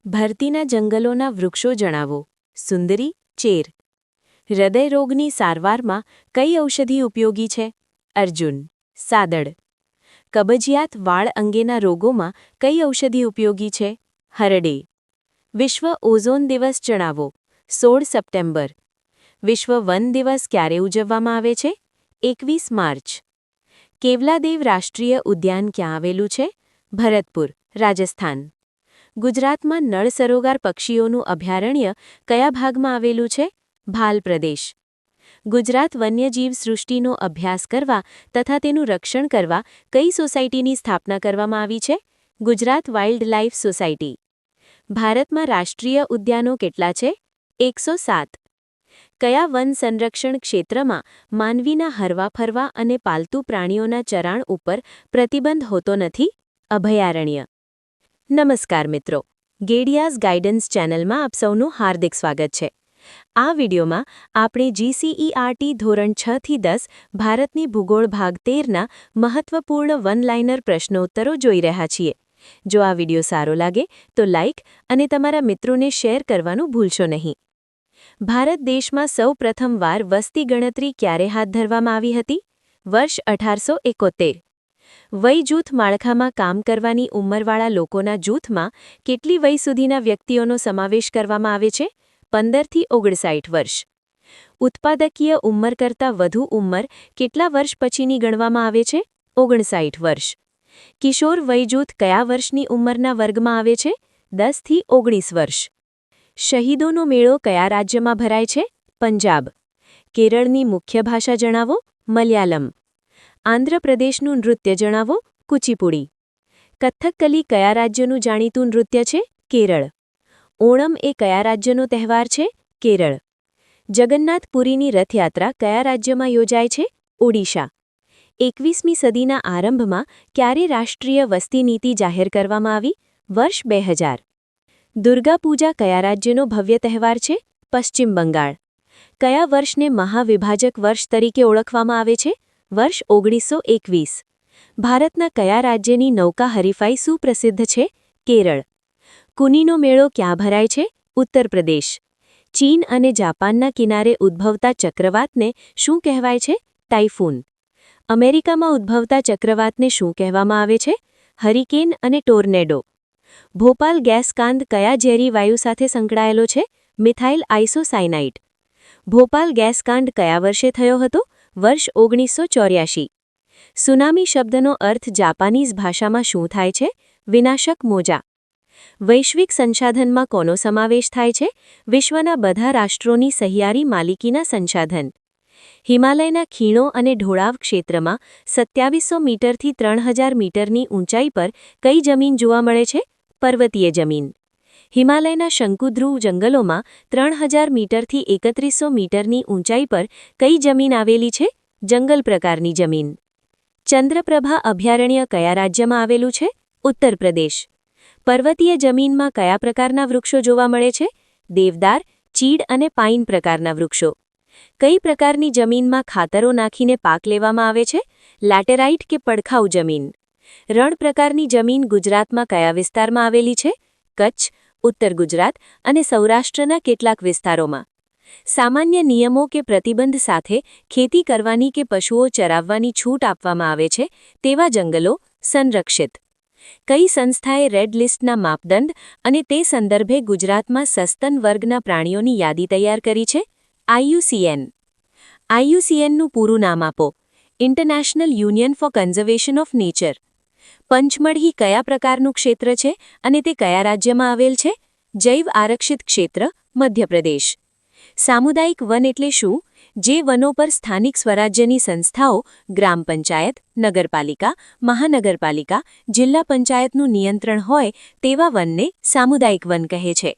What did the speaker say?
ભરતીના જંગલોના વૃક્ષો જણાવો. સુંદરી ચેર. હૃદયરોગની સારવારમાં કઈ ઔષધિ ઉપયોગી છે? અર્જુન. સાદડ. કબજિયાત વાળ અંગેના રોગોમાં કઈ ઔષધિ ઉપયોગી છે? હરડે. વિશ્વ ઓઝોન દિવસ જણાવો. 16 સપ્ટેમ્બર. વિશ્વ વન દિવસ ક્યારે ઉજવવામાં આવે છે? 21 માર્ચ. કેવલાદેવ રાષ્ટ્રીય ઉદ્યાન ક્યાં આવેલું છે? ભરતપુર, રાજસ્થાન. ગુજરાતમાં નળ સરોવર પક્ષીઓનું અભયારણ્ય કયા ભાગમાં આવેલું છે? ભાલ પ્રદેશ. ગુજરાત વન્યજીવ સૃષ્ટિનો અભ્યાસ કરવા તથા તેનું રક્ષણ કરવા કઈ સોસાયટીની સ્થાપના કરવામાં આવી છે? Gujarat wildlife society. ભારતમાં રાષ્ટ્રીય ઉદ્યાનો કેટલા છે? 107. કયા વન સંરક્ષણ ક્ષેત્રમાં માનવીના હરવા ફરવા અને પાલતુ પ્રાણીઓના ચરાણ ઉપર પ્રતિબંધ હોતો નથી? અભયારણ્ય. નમસ્કાર મિત્રો, ગેડિયાઝ ગાઈડન્સ ચેનલમાં આપ સૌનું હાર્દિક સ્વાગત છે. આ વિડીયોમાં આપણે GCERT ધોરણ 6 થી 10 ભારતની ભૂગોળ ભાગ 13ના મહત્વપૂર્ણ વન-લાઇનર પ્રશ્નોત્તરો જોઈ રહ્યા છીએ. જો આ વિડીયો સારો લાગે તો લાઇક અને તમારા મિત્રોને શેર કરવાનું ભૂલશો નહીં. ભારત દેશમાં સૌ પ્રથમવાર વસ્તી ગણતરી ક્યારે હાથ ધરવામાં આવી હતી? વર્ષ 1871. વય જૂથ માળખામાં કામ કરવાની ઉંમરવાળા લોકોના જૂથમાં કેટલી વય સુધીના વ્યક્તિઓનો સમાવેશ કરવામાં આવે છે? 15 થી 59 વર્ષ. ઉત્પાદકીય ઉંમર કરતાં વધુ ઉંમર કેટલા વર્ષ પછીની ગણવામાં આવે છે? 59 વર્ષ. કિશોર વયજૂથ કયા વર્ષની ઉંમરના વર્ગમાં આવે છે? 10 થી 19 વર્ષ. શહીદોનો મેળો કયા રાજ્યમાં ભરાય છે? પંજાબ. કેરળની મુખ્ય ભાષા જણાવો. મલયાલમ. આંધ્રપ્રદેશનું નૃત્ય જણાવો. કુચીપુડી. કથ્થકલી કયા રાજ્યનું જાણીતું નૃત્ય છે? કેરળ. ઓણમ એ કયા રાજ્યનો તહેવાર છે? કેરળ. જગન્નાથપુરીની રથયાત્રા કયા રાજ્યમાં યોજાય છે? ઓડિશા. 21મી સદીના આરંભમાં ક્યારે રાષ્ટ્રીય વસ્તી નીતિ જાહેર કરવામાં આવી? વર્ષ 2000. દુર્ગાપૂજા કયા રાજ્યનો ભવ્ય તહેવાર છે? પશ્ચિમ બંગાળ. કયા વર્ષને મહાવિભાજક વર્ષ તરીકે ઓળખવામાં આવે છે? વર્ષ 1921. ભારતના કયા રાજ્યની નૌકા હરીફાઈ સુપ્રસિદ્ધ છે? કેરળ. કુનીનો મેળો ક્યાં ભરાય છે? ઉત્તર પ્રદેશ. ચીન અને જાપાનના કિનારે ઉદ્ભવતા ચક્રવાતને શું કહેવાય છે? ટાઇફૂન. અમેરિકામાં ઉદ્ભવતા ચક્રવાતને શું કહેવામાં આવે છે? હરિકેન અને ટોર્નેડો. ભોપાલ ગેસ કાંદ કયા ઝેરી વાયુ સાથે સંકળાયેલો છે? Methyl isocyanide. ભોપાલ ગેસકાંડ કયા વર્ષે થયો હતો? વર્ષ 1984. સુનામી શબ્દનો અર્થ જાપાનીઝ ભાષામાં શું થાય છે? વિનાશક મોજા. વૈશ્વિક સંસાધનમાં કોનો સમાવેશ થાય છે? વિશ્વના બધા રાષ્ટ્રોની સહિયારી માલિકીના સંસાધન. હિમાલયના ખીણો અને ઢોળાવ ક્ષેત્રમાં 2700 મીટરથી 3000 મીટરની ઊંચાઈ પર કઈ જમીન જોવા મળે છે? પર્વતીય જમીન. હિમાલયના શંકુદ્રુવ જંગલોમાં 3000 મીટરથી 3100 મીટરની ઊંચાઈ પર કઈ જમીન આવેલી છે? જંગલ પ્રકારની જમીન. ચંદ્રપ્રભા અભયારણ્ય કયા રાજ્યમાં આવેલું છે? ઉત્તર પ્રદેશ. પર્વતીય જમીનમાં કયા પ્રકારના વૃક્ષો જોવા મળે છે? દેવદાર, ચીડ અને પાઇન પ્રકારના વૃક્ષો. કઈ પ્રકારની જમીનમાં ખાતરો નાખીને પાક લેવામાં આવે છે? લેટેરાઇટ કે પડખાઉ જમીન. રણ પ્રકારની જમીન ગુજરાતમાં કયા વિસ્તારમાં આવેલી છે? કચ્છ, ઉત્તર ગુજરાત અને સૌરાષ્ટ્રના કેટલાક વિસ્તારોમાં. સામાન્ય નિયમો કે પ્રતિબંધ સાથે ખેતી કરવાની કે પશુઓ ચરાવવાની છૂટ આપવામાં આવે છે તેવા જંગલો સંરક્ષિત. કઈ સંસ્થાએ રેડ લિસ્ટના માપદંડ અને તે સંદર્ભે ગુજરાતમાં સસ્તન વર્ગના પ્રાણીઓની યાદી તૈયાર કરી છે? IUCN. IUCNનું પૂરું નામ આપો. International union for conservation of nature. Pachmarhi કયા પ્રકારનું ક્ષેત્ર છે અને તે કયા રાજ્યમાં આવેલ છે? જૈવ આરક્ષિત ક્ષેત્ર, મધ્યપ્રદેશ. સામુદાયિક વન એટલે શું? જે વનો પર સ્થાનિક સ્વરાજ્યની સંસ્થાઓ, ગ્રામ પંચાયત, નગરપાલિકા, મહાનગરપાલિકા, જિલ્લા પંચાયતનું નિયંત્રણ હોય તેવા વનને સામુદાયિક વન કહે છે.